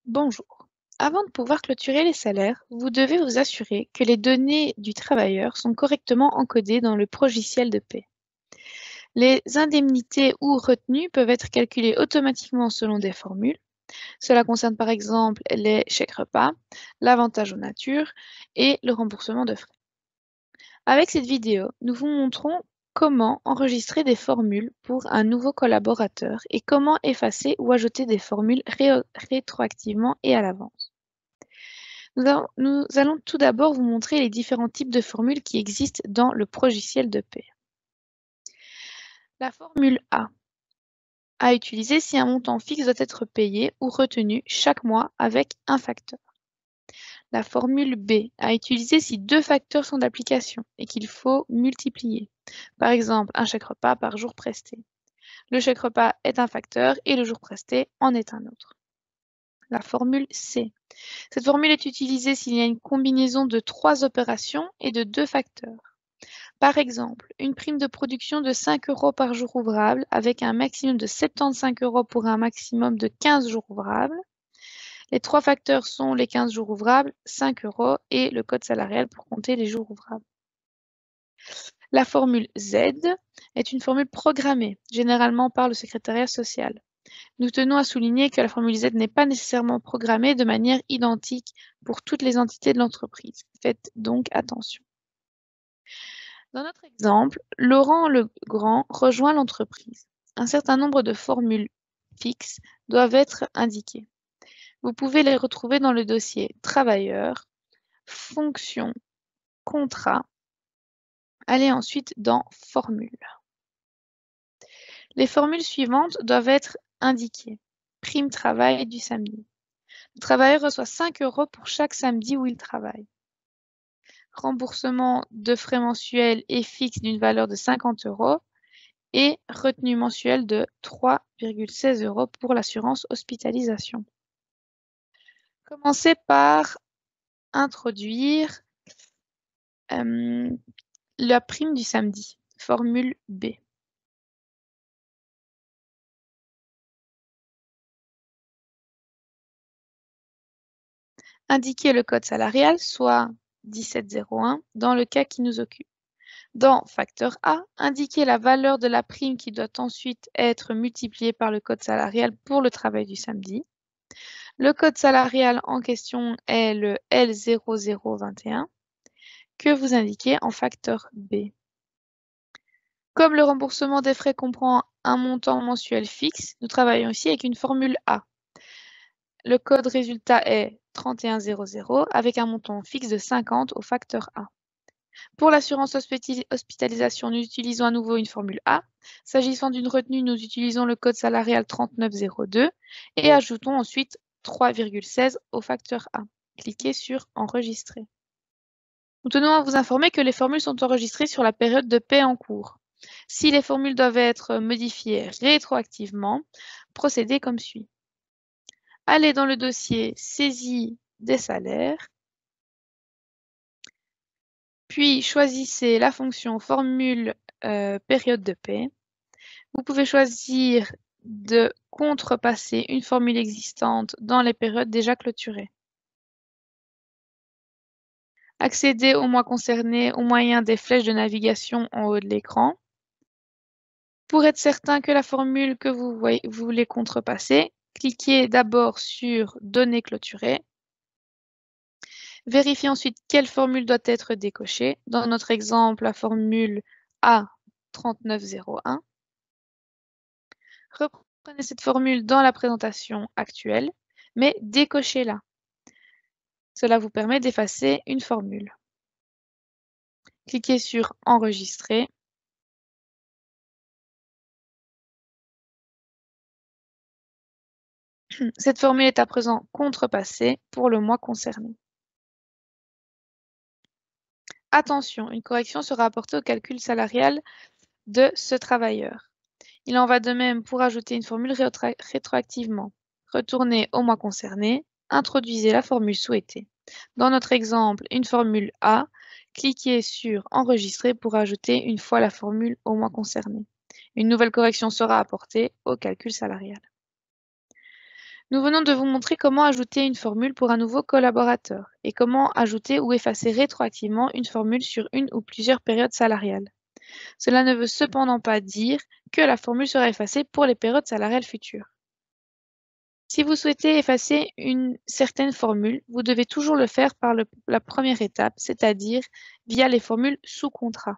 Bonjour. Avant de pouvoir clôturer les salaires, vous devez vous assurer que les données du travailleur sont correctement encodées dans le logiciel de paie. Les indemnités ou retenues peuvent être calculées automatiquement selon des formules. Cela concerne par exemple les chèques repas, l'avantage en nature et le remboursement de frais. Avec cette vidéo, nous vous montrons comment enregistrer des formules pour un nouveau collaborateur et comment effacer ou ajouter des formules rétroactivement et à l'avance. Nous allons tout d'abord vous montrer les différents types de formules qui existent dans le logiciel de paie. La formule A à utiliser si un montant fixe doit être payé ou retenu chaque mois avec un facteur. La formule B à utiliser si deux facteurs sont d'application et qu'il faut multiplier. Par exemple, un chèque repas par jour presté. Le chèque repas est un facteur et le jour presté en est un autre. La formule C. Cette formule est utilisée s'il y a une combinaison de 3 opérations et de 2 facteurs. Par exemple, une prime de production de 5 € par jour ouvrable avec un maximum de 75 € pour un maximum de 15 jours ouvrables. Les 3 facteurs sont les 15 jours ouvrables, 5 € et le code salarial pour compter les jours ouvrables. La formule Z est une formule programmée, généralement par le secrétariat social. Nous tenons à souligner que la formule Z n'est pas nécessairement programmée de manière identique pour toutes les entités de l'entreprise. Faites donc attention. Dans notre exemple, Laurent Legrand rejoint l'entreprise. Un certain nombre de formules fixes doivent être indiquées. Vous pouvez les retrouver dans le dossier Travailleur, Fonction, Contrat. Allez ensuite dans Formules. Les formules suivantes doivent être indiquées. Prime travail du samedi. Le travailleur reçoit 5 € pour chaque samedi où il travaille. Remboursement de frais mensuels et fixe d'une valeur de 50 € et retenue mensuelle de 3,16 € pour l'assurance hospitalisation. Commencez par introduire la prime du samedi, formule B. Indiquez le code salarial, soit 1701, dans le cas qui nous occupe. Dans facteur A, indiquez la valeur de la prime qui doit ensuite être multipliée par le code salarial pour le travail du samedi. Le code salarial en question est le L0021 que vous indiquez en facteur B. Comme le remboursement des frais comprend un montant mensuel fixe, nous travaillons ici avec une formule A. Le code résultat est 3100 avec un montant fixe de 50 au facteur A. Pour l'assurance hospitalisation, nous utilisons à nouveau une formule A. S'agissant d'une retenue, nous utilisons le code salarial 3902 et ajoutons ensuite 3,16 au facteur A. Cliquez sur Enregistrer. Nous tenons à vous informer que les formules sont enregistrées sur la période de paie en cours. Si les formules doivent être modifiées rétroactivement, procédez comme suit. Allez dans le dossier Saisie des salaires, puis choisissez la fonction Formule période de paie. Vous pouvez choisir de contrepasser une formule existante dans les périodes déjà clôturées. Accédez au mois concerné au moyen des flèches de navigation en haut de l'écran. Pour être certain que la formule que vous voulez contrepasser, cliquez d'abord sur Données clôturées. Vérifiez ensuite quelle formule doit être décochée. Dans notre exemple, la formule A3901. Reprenez cette formule dans la présentation actuelle, mais décochez-la. Cela vous permet d'effacer une formule. Cliquez sur Enregistrer. Cette formule est à présent contrepassée pour le mois concerné. Attention, une correction sera apportée au calcul salarial de ce travailleur. Il en va de même pour ajouter une formule rétroactivement. Retournez au mois concerné, introduisez la formule souhaitée. Dans notre exemple, une formule A, cliquez sur Enregistrer pour ajouter une fois la formule au mois concerné. Une nouvelle correction sera apportée au calcul salarial. Nous venons de vous montrer comment ajouter une formule pour un nouveau collaborateur et comment ajouter ou effacer rétroactivement une formule sur une ou plusieurs périodes salariales. Cela ne veut cependant pas dire que la formule sera effacée pour les périodes salariales futures. Si vous souhaitez effacer une certaine formule, vous devez toujours le faire par la première étape, c'est-à-dire via les formules sous contrat.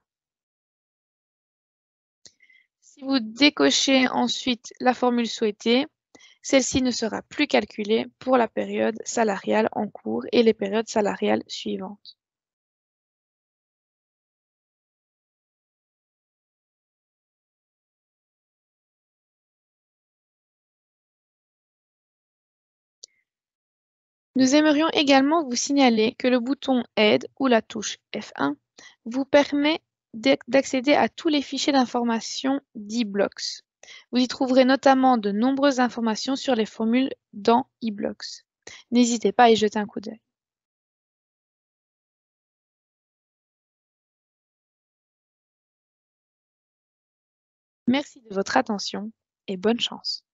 Si vous décochez ensuite la formule souhaitée, celle-ci ne sera plus calculée pour la période salariale en cours et les périodes salariales suivantes. Nous aimerions également vous signaler que le bouton Aide ou la touche F1 vous permet d'accéder à tous les fichiers d'information d'eBlocks. Vous y trouverez notamment de nombreuses informations sur les formules dans eBlocks. N'hésitez pas à y jeter un coup d'œil. Merci de votre attention et bonne chance.